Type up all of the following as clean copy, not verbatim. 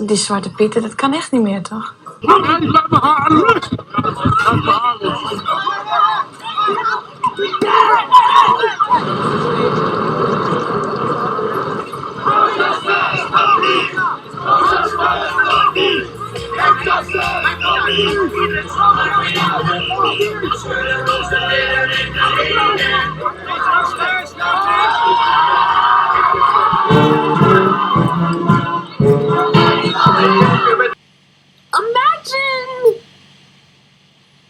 Die Zwarte Pieten, dat kan echt niet meer, toch? Laat me haar rust! Laat me haar rust! Imagine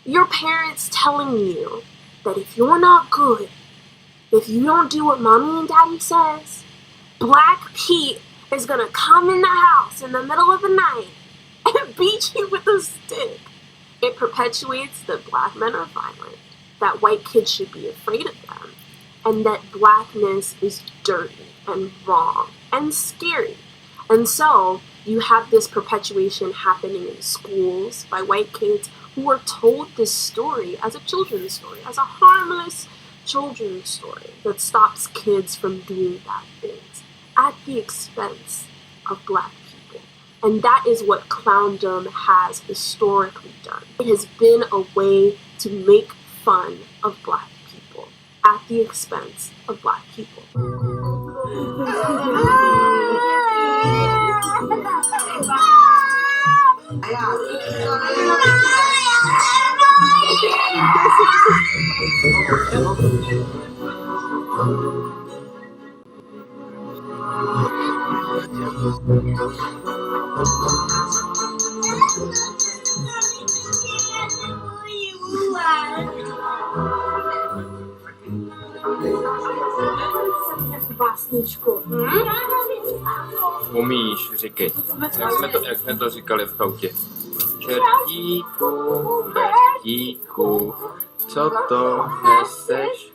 your parents telling you that if you're not good, if you don't do what mommy and daddy says, Black Pete is gonna come in the house in the middle of the night and beat you with a stick. It perpetuates that black men are violent, that white kids should be afraid of them, and that blackness is dirty and wrong and scary. And so you have this perpetuation happening in schools by white kids who are told this story as a children's story, as a harmless children's story that stops kids from doing bad things at the expense of black people. And that is what clowndom has historically done. It has been a way to make fun of black people at the expense of black people. Umíš, říkej. Jak jsme to říkali v chautě. Čertíku, bertíku, co to neseš?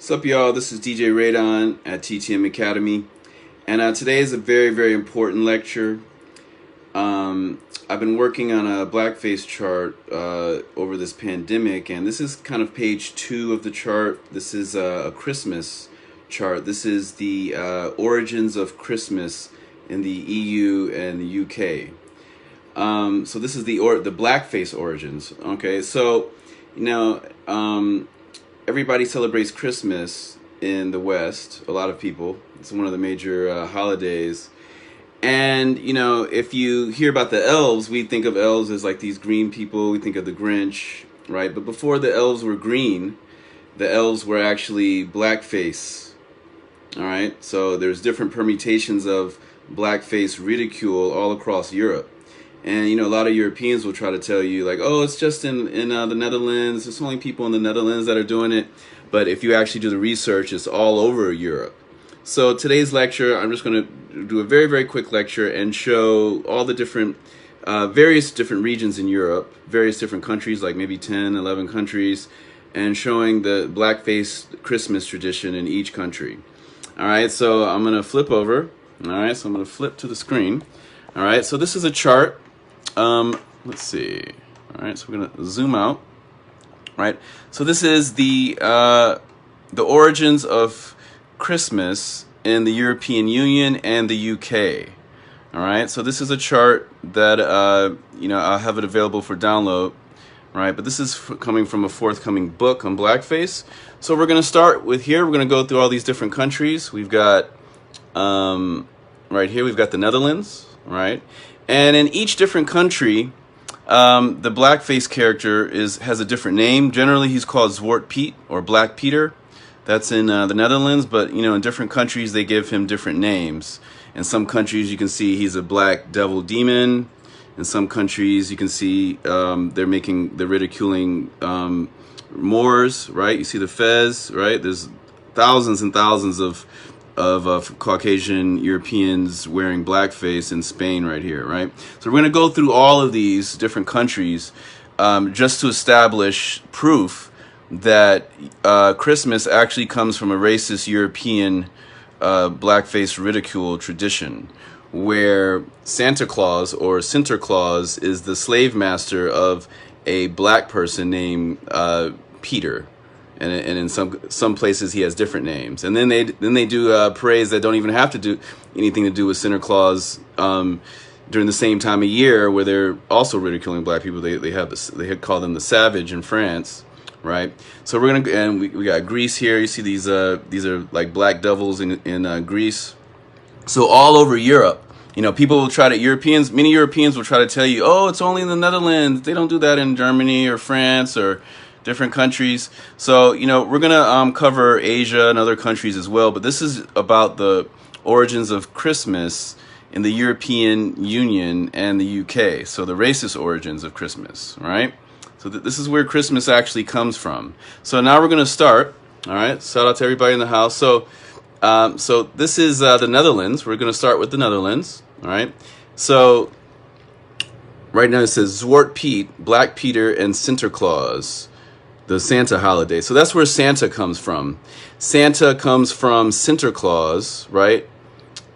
What's up, y'all? This is DJ Radon at TTM Academy, and today is a very, very important lecture. I've been working on a blackface chart over this pandemic, and this is kind of page 2 of the chart. This is a Christmas chart. This is the origins of Christmas in the EU and the UK. So this is the blackface origins. Okay, so everybody celebrates Christmas in the West, a lot of people. It's one of the major holidays. And, if you hear about the elves, we think of elves as like these green people. We think of the Grinch, right? But before the elves were green, the elves were actually blackface. All right? So there's different permutations of blackface ridicule all across Europe. And, a lot of Europeans will try to tell you, like, oh, it's just in the Netherlands. It's only people in the Netherlands that are doing it. But if you actually do the research, it's all over Europe. So today's lecture, I'm just going to do a very, very quick lecture and show all the different, various different regions in Europe, various different countries, like maybe 10, 11 countries, and showing the blackface Christmas tradition in each country. All right, so I'm going to flip over. All right, so I'm going to flip to the screen. All right, so this is a chart. Let's see. All right, so we're gonna zoom out. Right, so this is the origins of Christmas in the European Union and the UK. All right, so this is a chart that I'll have it available for download. Right, but this is coming from a forthcoming book on blackface. So we're gonna start with here. We're gonna go through all these different countries. We've got right here. We've got the Netherlands. Right. And in each different country, the blackface character has a different name. Generally, he's called Zwarte Piet or Black Peter. That's in the Netherlands, but in different countries they give him different names. In some countries, you can see he's a black devil demon. In some countries, you can see they're ridiculing Moors. Right? You see the Fez. Right? There's thousands and thousands of of Caucasian Europeans wearing blackface in Spain right here, right? So we're going to go through all of these different countries just to establish proof that Christmas actually comes from a racist European blackface ridicule tradition, where Santa Claus or Sinterklaas is the slave master of a black person named Peter. And in some places he has different names, and then they do parades that don't even have to do anything to do with Santa Claus during the same time of year, where they're also ridiculing black people. They call them the savage in France, right? So we're gonna, and we got Greece here. You see these are like black devils in Greece. So all over Europe, you know, people will try to many Europeans will try to tell you, oh, it's only in the Netherlands. They don't do that in Germany or France or different countries. So, you know, we're going to cover Asia and other countries as well. But this is about the origins of Christmas in the European Union and the UK. So the racist origins of Christmas, right? So this is where Christmas actually comes from. So now we're going to start. All right. Shout out to everybody in the house. So this is the Netherlands. We're going to start with the Netherlands. All right. So right now it says Zwarte Piet, Black Peter, and Sinterklaas. The Santa holiday. So that's where Santa comes from. Santa comes from Sinterklaas, right?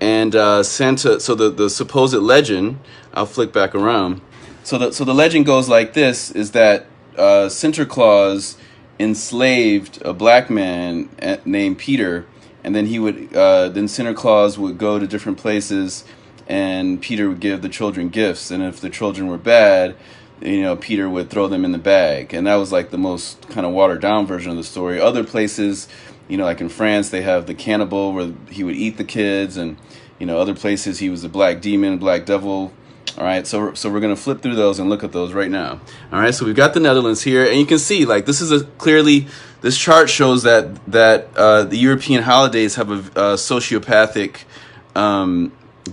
And Santa, so the supposed legend, I'll flick back around. So the legend goes like this, is that Sinterklaas enslaved a black man named Peter, and then then Sinterklaas would go to different places and Peter would give the children gifts, and if the children were bad, you know, Peter would throw them in the bag. And that was like the most kind of watered down version of the story. Other places, you know, like in France, they have the cannibal where he would eat the kids, and, you know, other places he was a black demon, black devil. All right, so we're going to flip through those and look at those right now. All right, so we've got the Netherlands here, and you can see, like, this is clearly, this chart shows that the European holidays have a sociopathic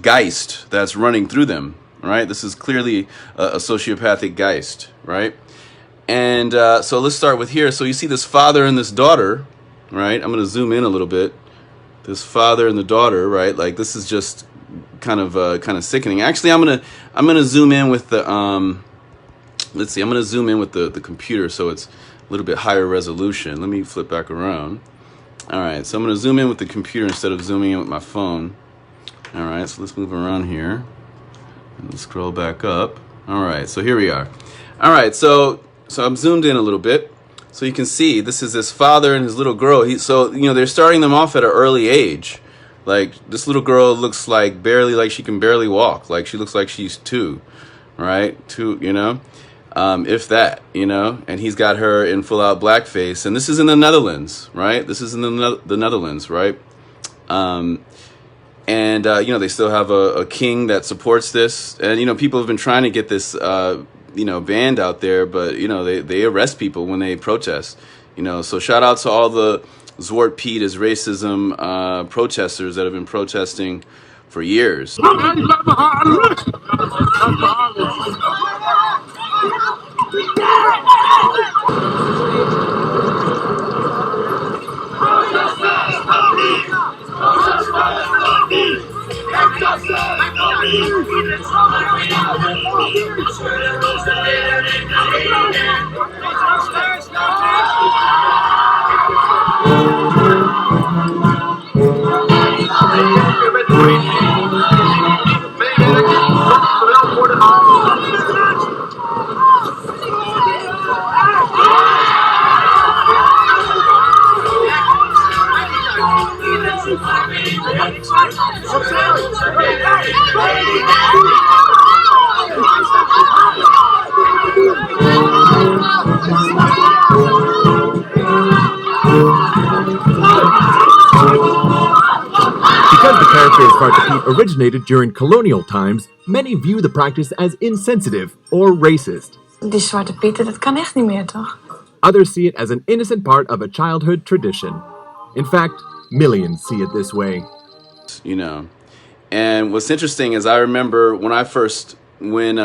Geist that's running through them. Right, this is clearly a sociopathic Geist, right? And so let's start with here. So you see this father and this daughter, right? I'm going to zoom in a little bit. This father and the daughter, right? Like, this is just kind of sickening. Actually, I'm gonna zoom in with the let's see. I'm gonna zoom in with the computer so it's a little bit higher resolution. Let me flip back around. All right, so I'm gonna zoom in with the computer instead of zooming in with my phone. All right, so let's move around here. Let's scroll back up. All right, so here we are. All right, so I'm zoomed in a little bit, so you can see this is this father and his little girl. So you know, they're starting them off at an early age. Like, this little girl looks like she can barely walk. Like, she looks like she's 2, right? 2, you know, if that, you know. And he's got her in full out blackface, and this is in the Netherlands, right? This is in the Netherlands, right? And, you know, they still have a king that supports this. And, you know, people have been trying to get this, you know, banned out there. But, you know, they arrest people when they protest, you know. So shout out to all the Zwarte Piet is racism protesters that have been protesting for years. Because the character of Zwarte Piet originated during colonial times, many view the practice as insensitive or racist. Die Zwarte Pieten, dat kan echt niet meer, toch? Others see it as an innocent part of a childhood tradition. In fact, millions see it this way. You know, and what's interesting is I remember when I first found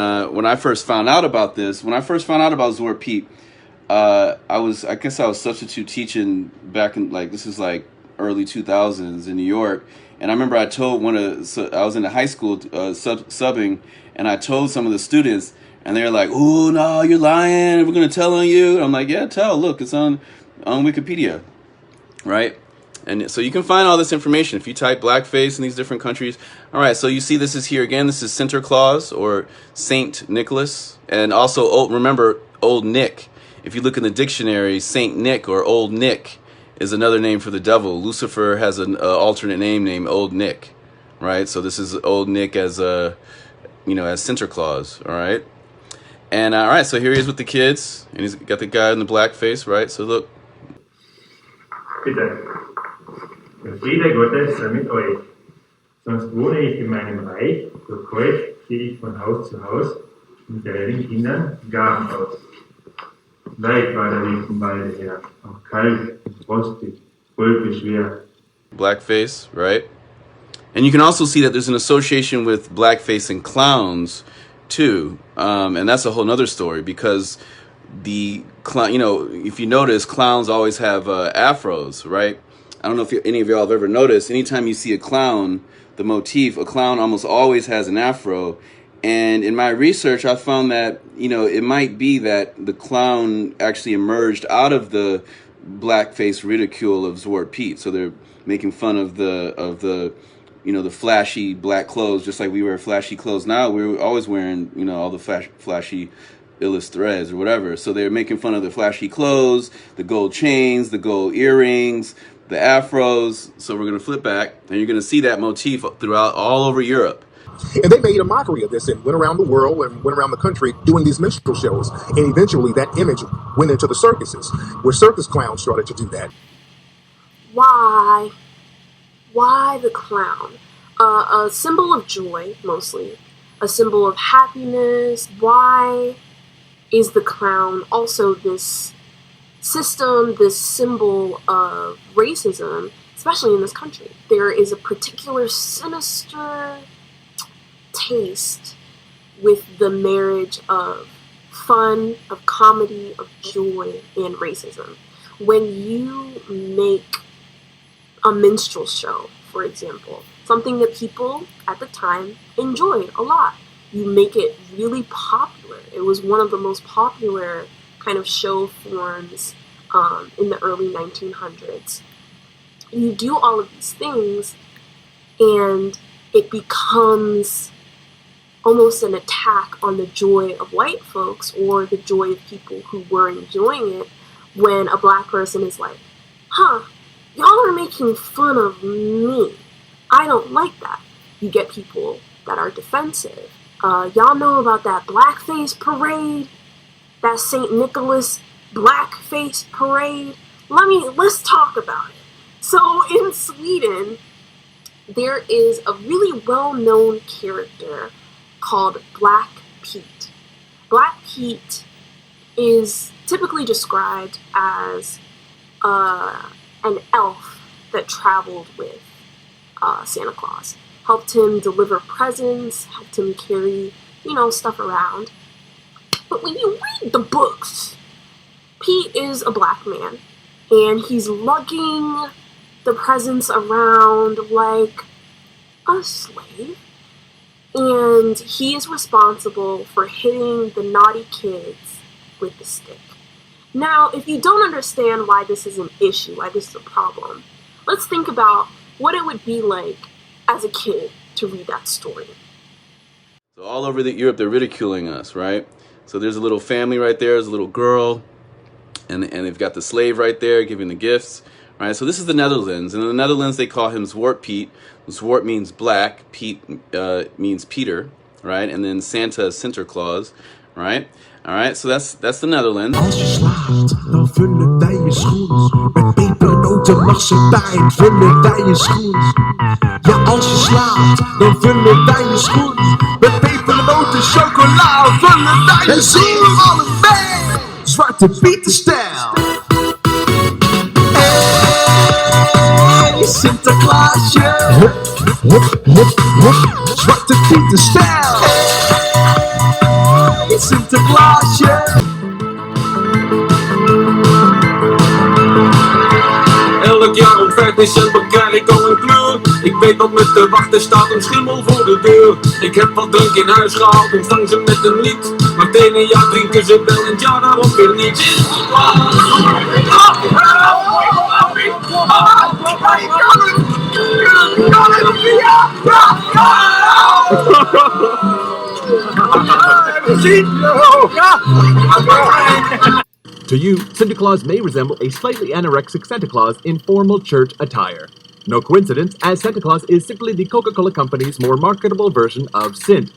out about this, when I first found out about Zwarte Piet, I guess I was substitute teaching back in, like, this is like early 2000s in New York. And I remember I told I was in the high school subbing, and I told some of the students, and they're like, "Oh no, you're lying. We're gonna tell on you." I'm like, "Yeah, tell. Look, it's on Wikipedia, right?" And so you can find all this information if you type blackface in these different countries. All right, so you see this is here again. This is Santa Claus or Saint Nicholas, and also remember Old Nick. If you look in the dictionary, Saint Nick or Old Nick is another name for the devil. Lucifer has an alternate name named Old Nick, right? So this is Old Nick as as Santa Claus, all right? And all right, so here he is with the kids, and he's got the guy in the blackface, right? So look. Bitte. Der Friede Gottes sei mit euch. Sonst wohne ich in meinem Reich, durch euch gehe ich von Haus zu Haus und teile den Kindern Gaben aus. Weit war der Weg vom Walde her, auch kalt und frostig, schwer. Blackface, right? And you can also see that there's an association with blackface and clowns too, and that's a whole nother story because the clown, if you notice, clowns always have afros, right? I don't know if any of y'all have ever noticed. Anytime you see a clown, the motif, a clown almost always has an afro. And in my research, I found that, it might be that the clown actually emerged out of the blackface ridicule of Zwarte Piet. So they're making fun of the flashy black clothes, just like we wear flashy clothes now. We're always wearing, all the flashy illustrations or whatever. So they're making fun of the flashy clothes, the gold chains, the gold earrings, the afros. So we're going to flip back, and you're going to see that motif throughout all over Europe. And they made a mockery of this and went around the world and went around the country doing these minstrel shows. And eventually that image went into the circuses, where circus clowns started to do that. Why? Why the clown? A symbol of joy, mostly. A symbol of happiness. Why is the clown also this system, this symbol of racism, especially in this country? There is a particular sinister taste with the marriage of fun, of comedy, of joy, and racism. When you make a minstrel show, for example, something that people at the time enjoyed a lot, you make it really popular. It was one of the most popular kind of show forms in the early 1900s. You do all of these things, and it becomes almost an attack on the joy of white folks or the joy of people who were enjoying it when a black person is like, y'all are making fun of me. I don't like that. You get people that are defensive. Y'all know about that blackface parade? That St. Nicholas blackface parade? Let's talk about it. So in Sweden, there is a really well-known character called Black Piet. Black Piet is typically described as an elf that traveled with Santa Claus. Helped him deliver presents, helped him carry, stuff around. But when you read the books, Piet is a black man, and he's lugging the presents around like a slave. And he is responsible for hitting the naughty kids with the stick. Now, if you don't understand why this is an issue, why this is a problem, let's think about what it would be like as a kid to read that story. So all over Europe, they're ridiculing us, right? So there's a little family right there, there's a little girl, and they've got the slave right there giving the gifts, right? So this is the Netherlands. And in the Netherlands, they call him Zwarte Piet. Zwarte means black, Piet means Peter, right? And then Santa is Santa Claus, right? All right, so that's the Netherlands. Als je slaapt, dan vullen wij je schoen. Met pepernoten, marsepein vullen wij je schoen. Ja, als je slaapt, dan vullen wij je schoen. Met pepernoten, chocola vullen wij je schoen. Alle mee, Zwarte Pieter-stijl. Hey, Sinterklaasje. Hop, hop, hop, hop, Zwarte Pieter-stijl. Hey, Sinterklaasje. Elk jaar op 5 december krijg ik al een kleur. Ik weet wat me te wachten staat, een schimmel voor de deur. Ik heb wat drank in huis gehaald, ontvang ze met een lied. Maar het ene jaar drinken ze wel en het jaar daarop weer niet. To you, Santa Claus may resemble a slightly anorexic Santa Claus in formal church attire. No coincidence, as Santa Claus is simply the Coca-Cola Company's more marketable version of Sint.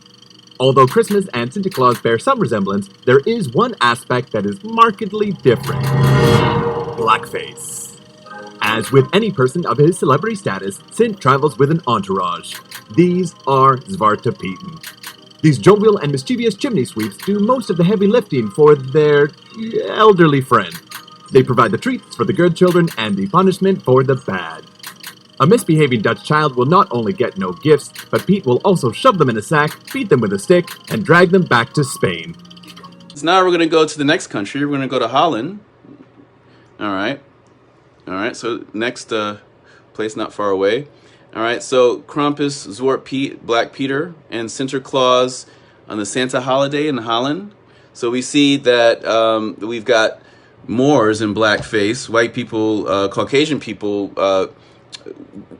Although Christmas and Santa Claus bear some resemblance, there is one aspect that is markedly different. Blackface. As with any person of his celebrity status, Sint travels with an entourage. These are Zwarte Pieten. These jovial and mischievous chimney sweeps do most of the heavy lifting for their elderly friend. They provide the treats for the good children and the punishment for the bad. A misbehaving Dutch child will not only get no gifts, but Piet will also shove them in a sack, beat them with a stick, and drag them back to Spain. So now we're going to go to the next country. We're going to go to Holland. All right. So next place not far away. All right. So Krampus, Zwarte Piet, Black Peter, and Sinterklaas on the Santa holiday in Holland. So we see that we've got Moors in blackface, white people, Caucasian people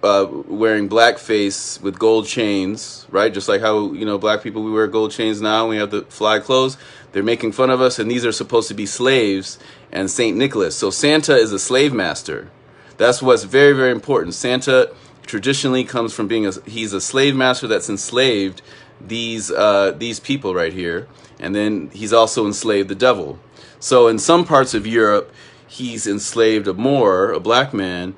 wearing blackface with gold chains, right? Just like how, black people, we wear gold chains now. We have the fly clothes. They're making fun of us, and these are supposed to be slaves and St. Nicholas. So Santa is a slave master. That's what's very, very important. Santa traditionally comes from he's a slave master that's enslaved these people right here. And then he's also enslaved the devil. So in some parts of Europe, he's enslaved a Moor, a black man.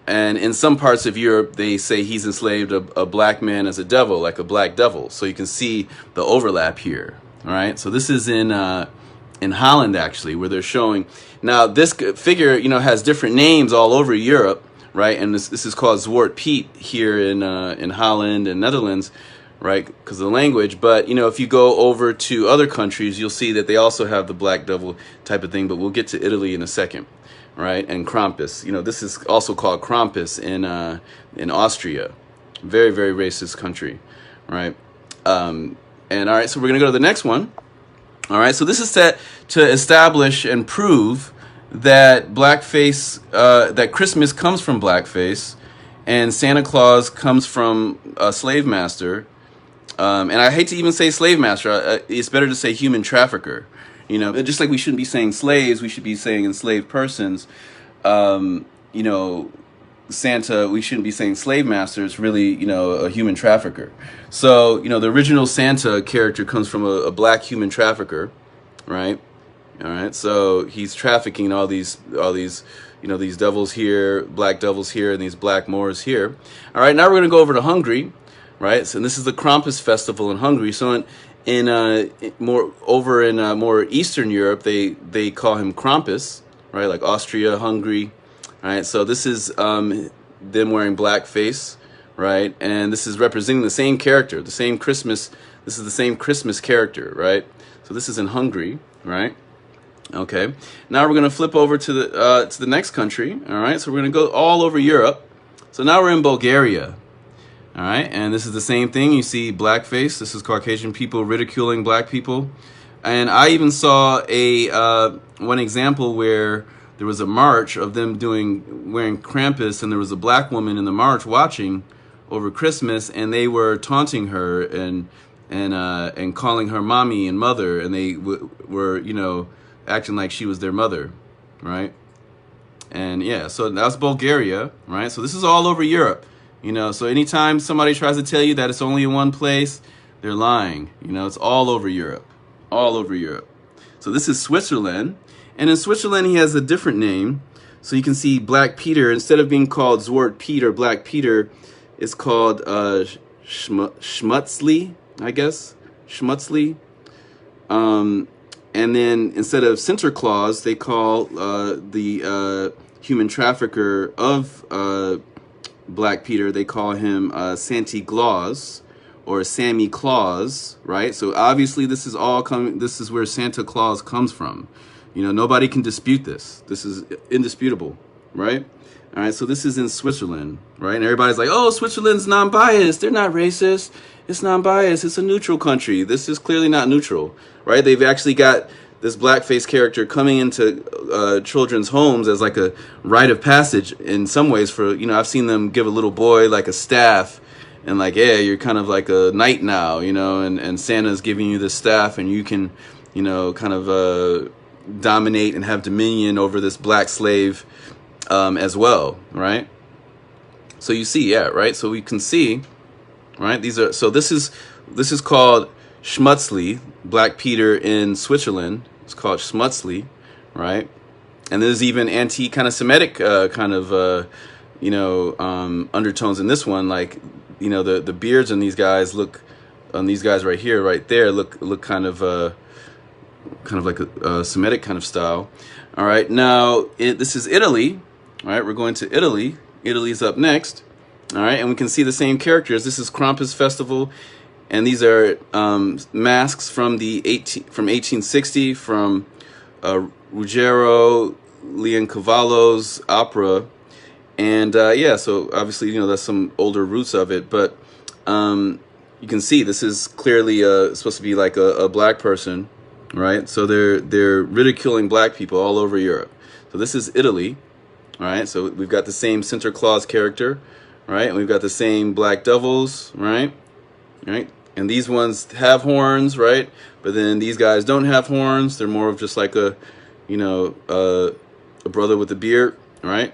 And in some parts of Europe, they say he's enslaved a black man as a devil, like a black devil. So you can see the overlap here. All right. So this is in Holland, actually, where they're showing. Now, this figure, has different names all over Europe, right? And this is called Zwarte Piet here in Holland and Netherlands, right? Because of the language. But, if you go over to other countries, you'll see that they also have the black devil type of thing. But we'll get to Italy in a second. Right, and Krampus. This is also called Krampus in Austria. Very, very racist country, right? And all right, so we're gonna go to the next one. All right, so this is set to establish and prove that blackface, that Christmas comes from blackface, and Santa Claus comes from a slave master. And I hate to even say slave master. It's better to say human trafficker. Just like we shouldn't be saying slaves, we should be saying enslaved persons. Santa, we shouldn't be saying slave master. It's really, a human trafficker. So, the original Santa character comes from a black human trafficker, right? All right. So he's trafficking all these, these devils here, black devils here, and these black Moors here. All right. Now we're going to go over to Hungary, right? So this is the Krampus festival in Hungary. So in more Eastern Europe, they call him Krampus, right? Like Austria, Hungary, right? So this is them wearing blackface, right? And this is representing the same character, the same Christmas. This is the same Christmas character, right? So this is in Hungary, right? Okay. Now we're gonna flip over to the next country. All right. So we're gonna go all over Europe. So now we're in Bulgaria. All right, and this is the same thing. You see blackface. This is Caucasian people ridiculing black people. And I even saw one example where there was a march of them wearing Krampus, and there was a black woman in the march watching over Christmas, and they were taunting her and calling her mommy and mother, and they were acting like she was their mother, right? And yeah, so that's Bulgaria, right? So this is all over Europe. So anytime somebody tries to tell you that it's only in one place, they're lying. It's all over Europe. All over Europe. So this is Switzerland. And in Switzerland, he has a different name. So you can see Black Peter. Instead of being called Zwarte Piet or Black Peter, it's called Schmutzli, I guess. Schmutzli. And then instead of Sinterklaas, they call the human trafficker of Black Peter, they call him Santy Claus or Sammy Claus, right? So obviously this is all coming. This is where Santa Claus comes from. Nobody can dispute this. This is indisputable, right? All right, so this is in Switzerland, right? And everybody's like, oh, Switzerland's non-biased. They're not racist. It's non-biased. It's a neutral country. This is clearly not neutral, right? They've actually got this blackface character coming into children's homes as like a rite of passage in some ways for, you know, I've seen them give a little boy like a staff and like, yeah, you're kind of like a knight now, you know, and Santa's giving you this staff and you can, you know, kind of dominate and have dominion over this black slave as well, right? So you see, yeah, right? So we can see, right? These are, so this is called Schmutzli, Black Peter in Switzerland. It's called Schmutzli, right? And there's even anti kind of Semitic kind of you know, undertones in this one, like, you know, the beards on these guys look, on these guys right here, right there, look kind of like a Semitic kind of style. All right, now this is Italy. All right, we're going to Italy. Italy's up next. All right, and we can see the same characters. This is Krampus Festival, and these are masks from the 1860 from Ruggero Leoncavallo's opera. And yeah, so obviously, you know, that's some older roots of it, but you can see this is clearly supposed to be like a black person, right? So they're ridiculing black people all over Europe. So this is Italy, all right? So we've got the same Santa Claus character, right? And we've got the same black devils, right? Right? And these ones have horns, right? But then these guys don't have horns. They're more of just like a, you know, a brother with a beard, right?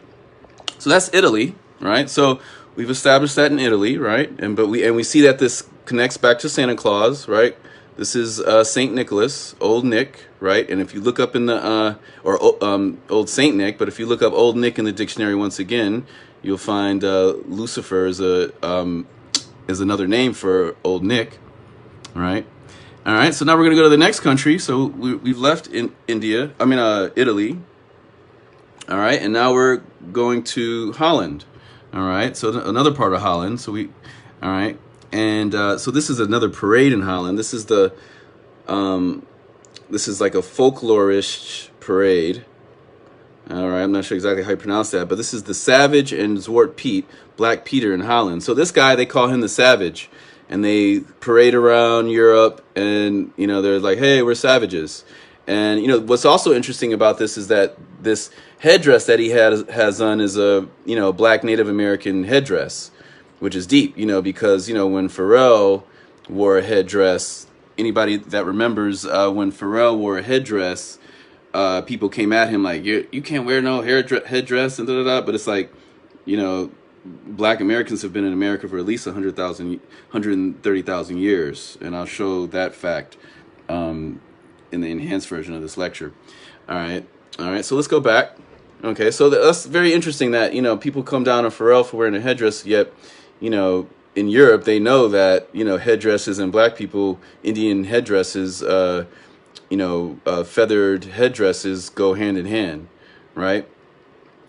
So that's Italy, right? So we've established that in Italy, right? And we see that this connects back to Santa Claus, right? This is Saint Nicholas, Old Nick, right? And if you look up in the Old Saint Nick, but if you look up Old Nick in the dictionary once again, you'll find Lucifer is another name for Old Nick, right? All right. So now we're gonna go to the next country. So we've left in Italy. All right, and now we're going to Holland. All right, so another part of Holland. So all right, and so this is another parade in Holland. This is the, this is like a folklorish parade. All right, I'm not sure exactly how you pronounce that, but this is the Savage and Zwarte Piet, Black Peter in Holland. So this guy, they call him the Savage, and they parade around Europe, and you know they're like, hey, we're savages. And you know what's also interesting about this is that this headdress that he has on is a, you know, black Native American headdress, which is deep, you know, because, you know, when Pharrell wore a headdress, anybody that remembers when Pharrell wore a headdress, people came at him like, you can't wear no headdress and da-da-da. But it's like, you know, black Americans have been in America for at least 130,000 years. And I'll show that fact in the enhanced version of this lecture. All right, so let's go back. Okay, so that's very interesting that, you know, people come down on Pharrell for wearing a headdress, yet, you know, in Europe, they know that, you know, headdresses and black people, Indian headdresses, you know, feathered headdresses go hand in hand, right?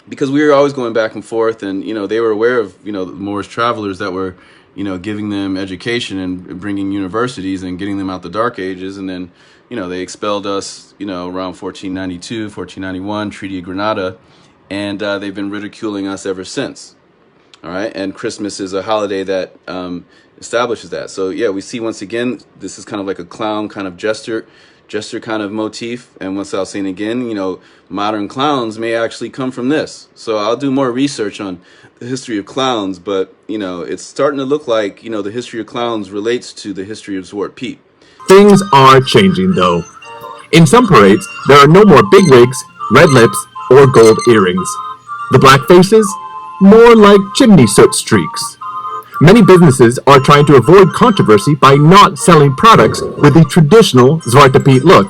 Because we were always going back and forth, and, you know, they were aware of, you know, the Moorish travelers that were, you know, giving them education and bringing universities and getting them out the Dark Ages, and then, you know, they expelled us, you know, around 1492, 1491, Treaty of Granada, and they've been ridiculing us ever since. All right, and Christmas is a holiday that establishes that. So yeah, we see once again, this is kind of like a clown kind of jester kind of motif. And once I'll say it again, you know, modern clowns may actually come from this. So I'll do more research on the history of clowns, but, you know, it's starting to look like, you know, the history of clowns relates to the history of Zwarte Piet. Things are changing, though. In some parades, there are no more big wigs, red lips, or gold earrings. The black faces? More like chimney soot streaks. Many businesses are trying to avoid controversy by not selling products with the traditional Zwarte Piet look.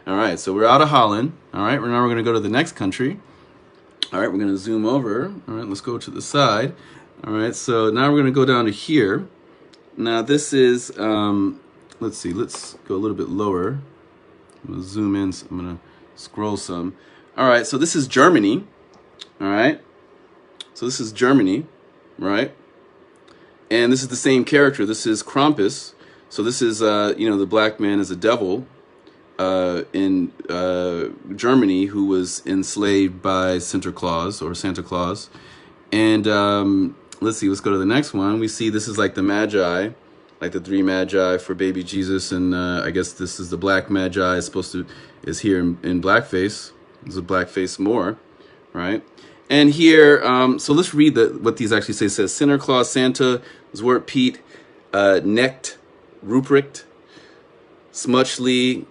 All right, so we're out of Holland. All right, now we're going to go to the next country. All right, we're going to zoom over. All right, let's go to the side. All right, so now we're going to go down to here. Now this is, let's see, let's go a little bit lower. I'm going to zoom in, so I'm going to scroll some. All right, so this is Germany. All right, so this is Germany, right? And this is the same character. This is Krampus. So this is, you know, the black man is a devil. in Germany who was enslaved by Santa Claus or Santa Claus. And let's see, let's go to the next one. We see this is like the Magi, like the 3 Magi for baby Jesus. And I guess this is the Black Magi is here in blackface. There's a blackface more, right? And here, so let's read what these actually say. It says Santa Claus, Santa, Zwarte, Piet, Knecht, Ruprecht, Smuchly,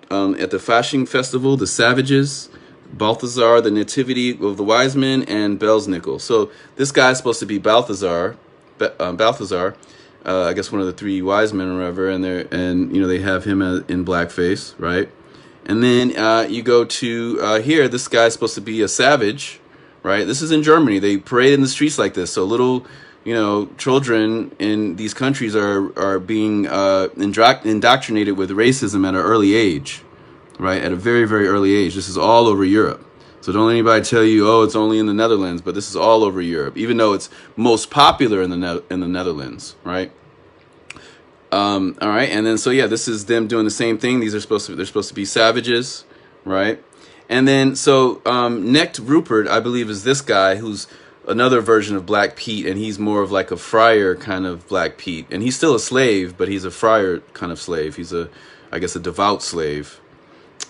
at the Fasching Festival, the Savages, Balthazar, the Nativity of the Wise Men, and Belsnickel. So this guy's supposed to be Balthazar, I guess one of the 3 wise men or whatever, and they have him in blackface, right? And then you go to here, this guy's supposed to be a savage, right? This is in Germany. They parade in the streets like this. So little, children in these countries are being indoctrinated with racism at an early age, right? At a very, very early age. This is all over Europe. So don't let anybody tell you, oh, it's only in the Netherlands, but this is all over Europe, even though it's most popular in the Netherlands, right? All right, and then so yeah, this is them doing the same thing. They're supposed to be savages, right? And then so Knecht Rupert, I believe, is this guy who's another version of Black Pete, and he's more of like a friar kind of Black Pete, and he's still a slave, but he's a friar kind of slave. He's I guess a devout slave.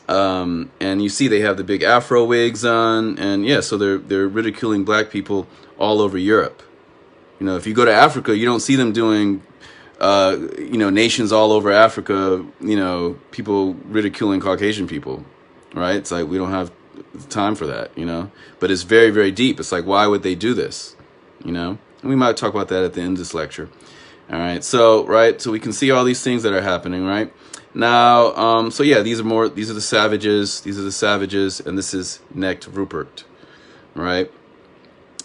And you see they have the big Afro wigs on, and yeah, so they're ridiculing black people all over Europe. If you go to Africa, you don't see them doing nations all over Africa, people ridiculing Caucasian people, right? It's like we don't have time for that, but it's very, very deep. It's like, why would they do this, and we might talk about that at the end of this lecture. All right, so we can see all these things that are happening, right? Now, so yeah, these are the savages, and this is Knecht Rupert, right?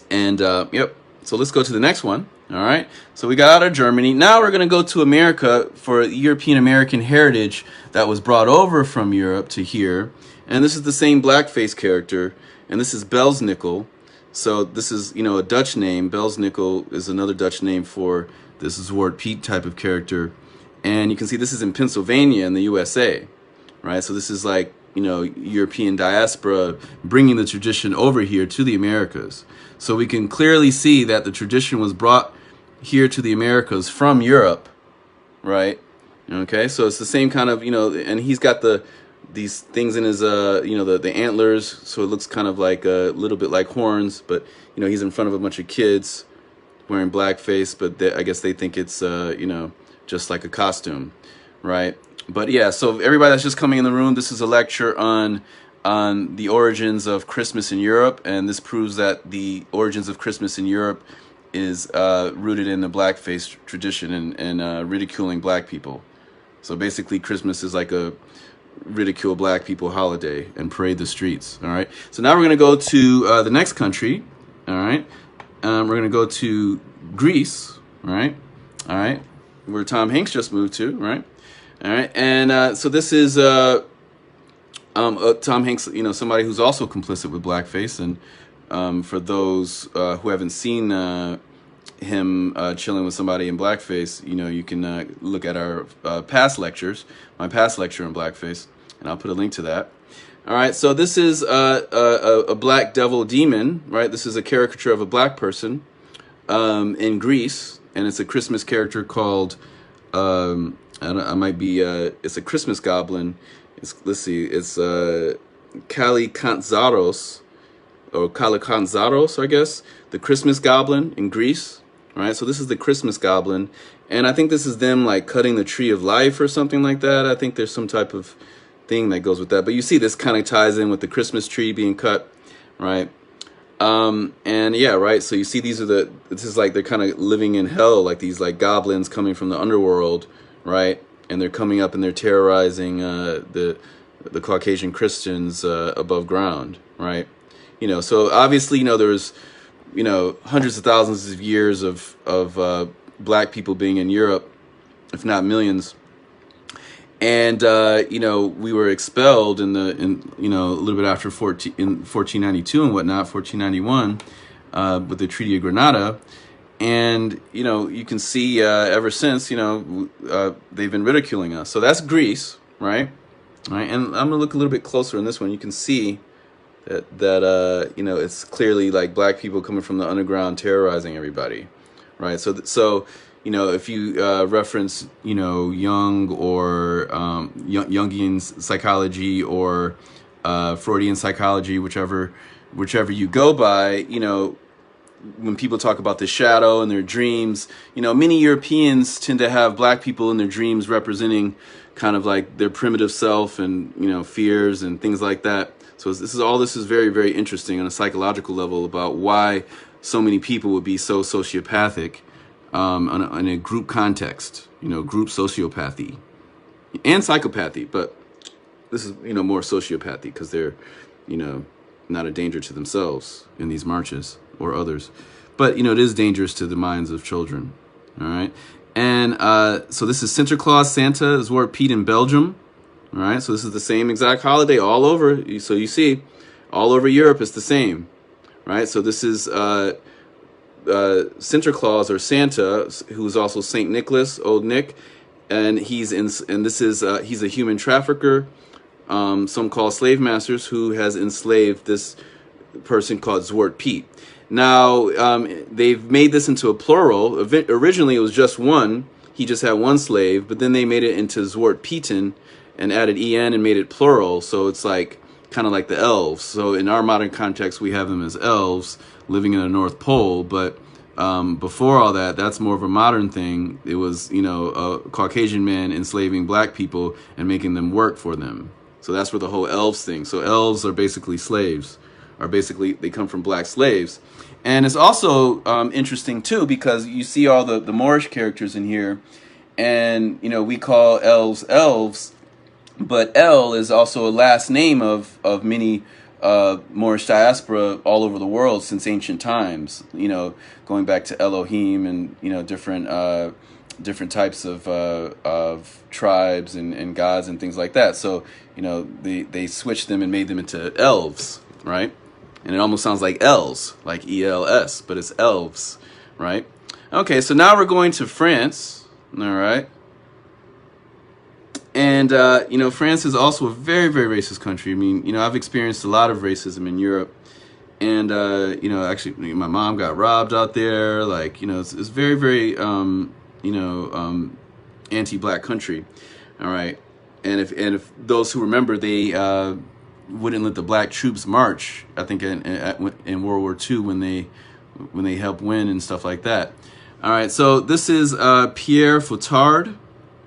And yep, so let's go to the next one. All right, so we got out of Germany. Now we're going to go to America for European American heritage that was brought over from Europe to here. And this is the same blackface character, and this is Belsnickel. So this is, a Dutch name. Belsnickel is another Dutch name for this Zwarte Piet type of character. And you can see this is in Pennsylvania in the USA, right? So this is like, European diaspora bringing the tradition over here to the Americas. So we can clearly see that the tradition was brought here to the Americas from Europe, right? Okay, so it's the same kind of, and he's got these things in his, the antlers, so it looks kind of like a little bit like horns, but, he's in front of a bunch of kids wearing blackface, but I guess they think it's, just like a costume, right? But yeah, so everybody that's just coming in the room, this is a lecture on the origins of Christmas in Europe, and this proves that the origins of Christmas in Europe is rooted in the blackface tradition and ridiculing black people. So basically Christmas is like a ridicule black people holiday and parade the streets. All right, so now we're going to go to the next country. All right, we're going to go to Greece. All right, where Tom Hanks just moved to. Right, all right, and so this is Tom Hanks, somebody who's also complicit with blackface. And for those who haven't seen him chilling with somebody in blackface, you can look at our past lectures, my past lecture on blackface, and I'll put a link to that. All right, so this is a black devil demon, right? This is a caricature of a black person in Greece, and it's a Christmas character called, it's a Christmas goblin. Let's see, it's Kalikantzaros, or Kalikantzaros, I guess, the Christmas goblin in Greece, right? So this is the Christmas goblin, and I think this is them like cutting the tree of life or something like that. I think there's some type of thing that goes with that, but you see this kind of ties in with the Christmas tree being cut, right? And yeah, right, so you see this is like they're kind of living in hell, like these like goblins coming from the underworld, right? And they're coming up and they're terrorizing the Caucasian Christians above ground, right? So obviously, there's, hundreds of thousands of years of black people being in Europe, if not millions. And, we were expelled in a little bit after 1492 and whatnot, 1491, with the Treaty of Granada. And, you can see ever since, they've been ridiculing us. So that's Greece, right? All right, and I'm gonna look a little bit closer on this one. You can see that you know, it's clearly like black people coming from the underground terrorizing everybody, right? So you know, if you reference, you know, Jung or Jungian psychology or Freudian psychology, whichever you go by, you know, when people talk about the shadow and their dreams, you know, many Europeans tend to have black people in their dreams representing kind of like their primitive self and, you know, fears and things like that. So this is very, very interesting on a psychological level about why so many people would be so sociopathic in a group context, you know, group sociopathy and psychopathy. But this is, you know, more sociopathy because they're, you know, not a danger to themselves in these marches or others. But, you know, it is dangerous to the minds of children. All right. And so this is Sinterklaas, Santa, Zwarte Piet in Belgium. All right. So this is the same exact holiday all over. So you see, all over Europe, it's the same. Right. So this is Sinterklaas or Santa, who's also Saint Nicholas, Old Nick. And he's a human trafficker. Some call slave masters, who has enslaved this person called Zwarte Piet. Now, they've made this into a plural. Originally, it was just one. He just had one slave, but then they made it into Zwarte Pieten and added en and made it plural. So it's like kind of like the elves. So in our modern context, we have them as elves living in the North Pole. But before all that, that's more of a modern thing. It was, you know, a Caucasian man enslaving black people and making them work for them. So that's where the whole elves thing. So elves are basically slaves, they come from black slaves. And it's also interesting too, because you see all the Moorish characters in here, and, you know, we call elves, but El is also a last name of many Moorish diaspora all over the world since ancient times, you know, going back to Elohim and, you know, different types of tribes and gods and things like that. So, you know, they switched them and made them into elves, right? And it almost sounds like Els, like ELS, but it's elves, right? Okay, so now we're going to France, all right? And, you know, France is also a very, very racist country. I mean, you know, I've experienced a lot of racism in Europe. And, you know, actually, my mom got robbed out there. Like, you know, it's very, very, you know, anti-black country. All right. And if those who remember, they wouldn't let the black troops march, I think, in World War II when they helped win and stuff like that. All right. So this is Pierre Fotard.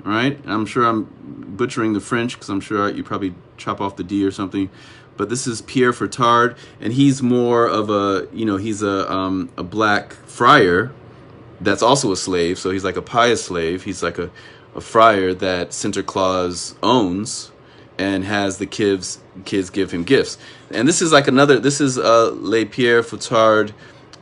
All right. I'm sure I'm butchering the French because I'm sure you probably chop off the D or something. But this is Pierre Fotard, and he's more of a, you know, he's a black friar that's also a slave. So he's like a pious slave. He's like a friar that Sinterklaas owns and has the kids give him gifts. And this is like this is Le Pierre Fotard,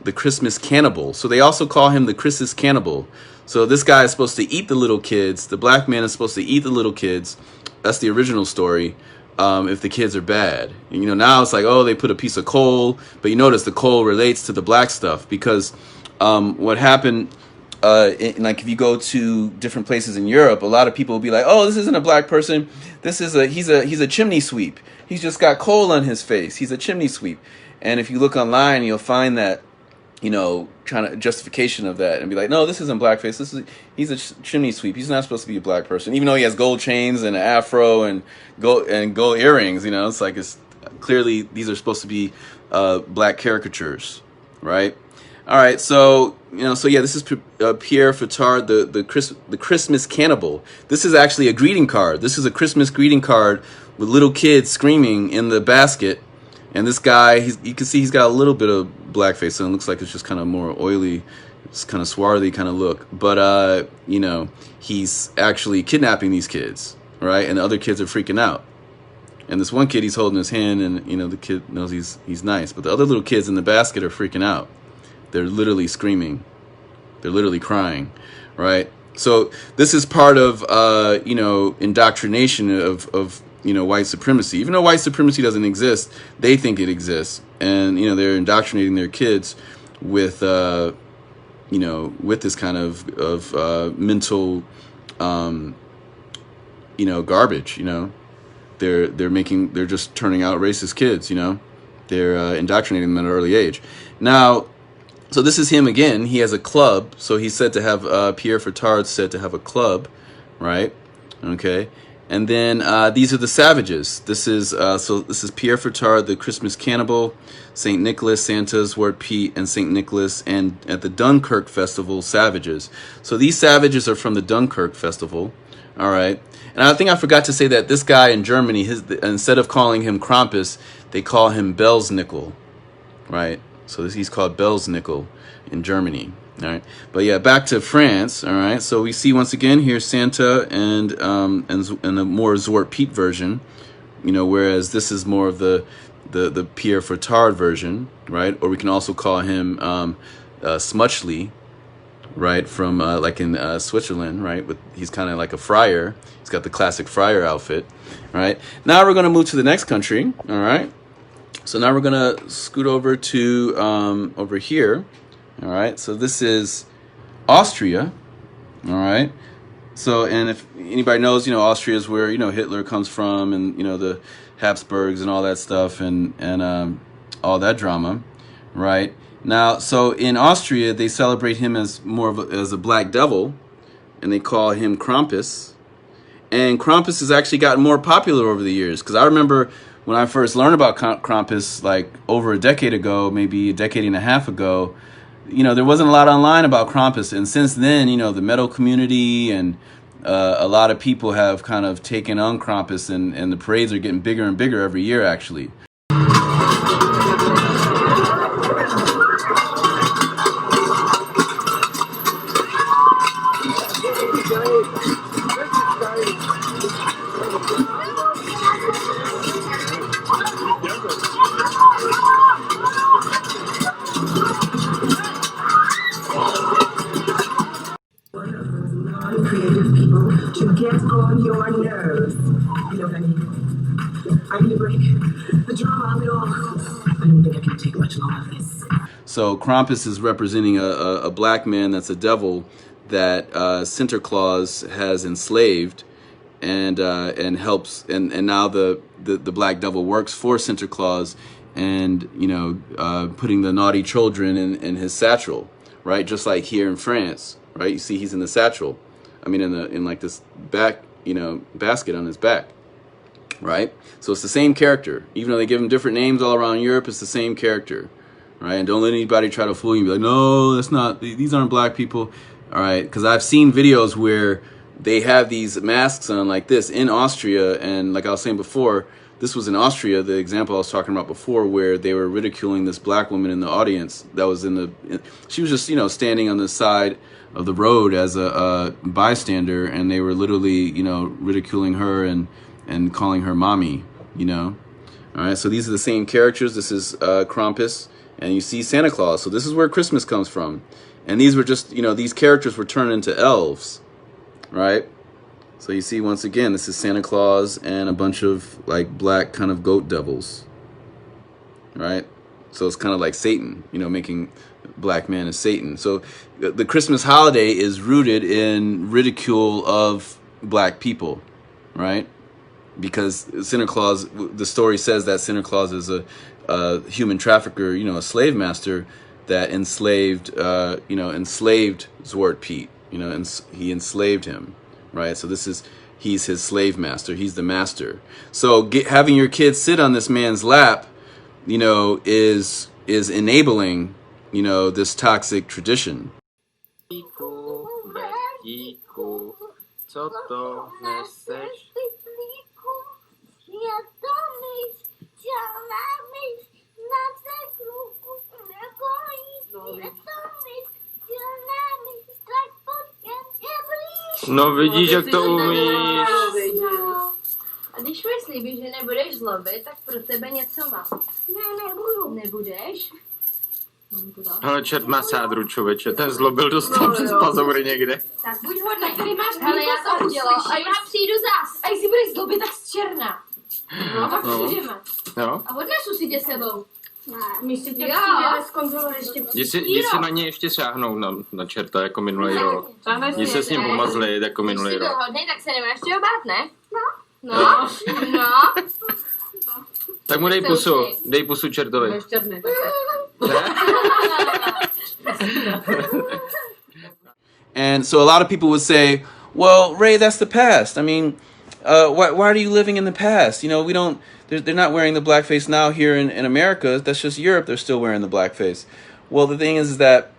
the Christmas cannibal. So they also call him the Christmas cannibal. So this guy is supposed to eat the little kids. The black man is supposed to eat the little kids. That's the original story. If the kids are bad. And, you know, now it's like, oh, they put a piece of coal, but you notice the coal relates to the black stuff because what happened, like if you go to different places in Europe, a lot of people will be like, oh, this isn't a black person. This is he's a chimney sweep. He's just got coal on his face. He's a chimney sweep. And if you look online, you'll find that, you know, trying to justification of that and be like, no, this isn't blackface. He's a chimney sweep. He's not supposed to be a black person, even though he has gold chains and an afro and gold earrings. You know, it's like it's clearly these are supposed to be black caricatures, right? All right, so you know, so yeah, this is Pierre Fotard, the Christmas cannibal. This is actually a greeting card. This is a Christmas greeting card with little kids screaming in the basket. And this guy, you can see he's got a little bit of blackface, so it looks like it's just kind of more oily, it's kind of swarthy kind of look. But, you know, he's actually kidnapping these kids, right? And the other kids are freaking out. And this one kid, he's holding his hand, and, you know, the kid knows he's nice. But the other little kids in the basket are freaking out. They're literally screaming. They're literally crying, right? So this is part of, you know, indoctrination of you know, white supremacy. Even though white supremacy doesn't exist, they think it exists. And, you know, they're indoctrinating their kids with, you know, with this kind of mental, you know, garbage, you know. they're just turning out racist kids, you know. They're indoctrinating them at an early age. Now, so this is him again. He has a club. So he's said to have, Pierre Fouettard's said to have a club, right? Okay. And then these are the savages. This is Pierre Fouettard, the Christmas Cannibal, St. Nicholas, Santa, Zwarte Piet, and St. Nicholas, and at the Dunkirk Festival, savages. So these savages are from the Dunkirk Festival, all right? And I think I forgot to say that this guy in Germany, instead of calling him Krampus, they call him Belsnickel, right? So he's called Belsnickel in Germany, all right? But yeah, back to France, all right? So we see once again here Santa and a more Zwarte Piet version, you know, whereas this is more of the Pierre Fouettard version, right? Or we can also call him Smutschli, right? From like in Switzerland, right? He's kind of like a friar. He's got the classic friar outfit, right? Now we're gonna move to the next country, all right? So now we're gonna scoot over to over here, all right? So this is Austria, all right? So, and if anybody knows, you know, Austria is where, you know, Hitler comes from, and, you know, the Habsburgs and all that stuff, and all that drama, right? Now, so in Austria, they celebrate him as more of as a black devil, and they call him Krampus. And Krampus has actually gotten more popular over the years, because I remember when I first learned about Krampus, like over a decade ago, maybe a decade and a half ago, you know, there wasn't a lot online about Krampus. And since then, you know, the metal community and a lot of people have kind of taken on Krampus, and the parades are getting bigger and bigger every year, actually. Creative people to get on your nerves. You know what I mean? I'm gonna break the drama of it all. I don't think I can take much more of this. So Krampus is representing a black man that's a devil that Sinterklaas has enslaved, and helps, and now the black devil works for Sinterklaas, and, you know, putting the naughty children in his satchel, right? Just like here in France, right? You see he's in the satchel. I mean, in like this back, you know, basket on his back, right? So it's the same character. Even though they give him different names all around Europe, it's the same character, right? And don't let anybody try to fool you. Be like, no, that's not. These aren't black people, all right? Because I've seen videos where they have these masks on like this in Austria, and like I was saying before, this was in Austria, the example I was talking about before, where they were ridiculing this black woman in the audience that was she was just, you know, standing on the side of the road as a bystander, and they were literally, you know, ridiculing her and calling her mommy, you know. All right, so these are the same characters. This is Krampus, and you see Santa Claus. So this is where Christmas comes from. And these were just, you know, these characters were turned into elves, right? So you see, once again, this is Santa Claus and a bunch of like black kind of goat devils, right? So it's kind of like Satan, you know, making black man as Satan. So the Christmas holiday is rooted in ridicule of black people, right? Because Santa Claus, the story says that Santa Claus is a human trafficker, you know, a slave master that enslaved, you know, enslaved Zwarte Piet, you know, and he enslaved him, right? So he's his slave master. He's the master. So having your kids sit on this man's lap, you know, is enabling, you know, this toxic tradition. No vidíš, jak to umíš. A když mi slíbíš, že nebudeš zlobit, tak pro tebe něco mám. Ne, nebudu. Nebudeš? Ale čert má sádru, člověče, ten zlobil dostal přes pazoury někde. Tak buď hodnej. Tady máš hele, já to udělám a já přijdu zas. A jestli budeš zlobit, tak z černa. No, tak přijdeme. Jo? A odnesu si tě sebou. My si tě přijdeme zkontrolovat ještě. Jdi si na něj ještě šáhnout na čerta, jako minulý rok. Jdi se s ním pomazlit, jako minulý rok. Když jsi byl hodnej, tak se nemáš čeho bát, ne? No. No, no. Tak mu dej pusu čertovi. And so a lot of people would say, well, Ray, that's the past. I mean, why are you living in the past? You know, we don't, they're not wearing the blackface now here in America. That's just Europe. They're still wearing the blackface. Well, the thing is that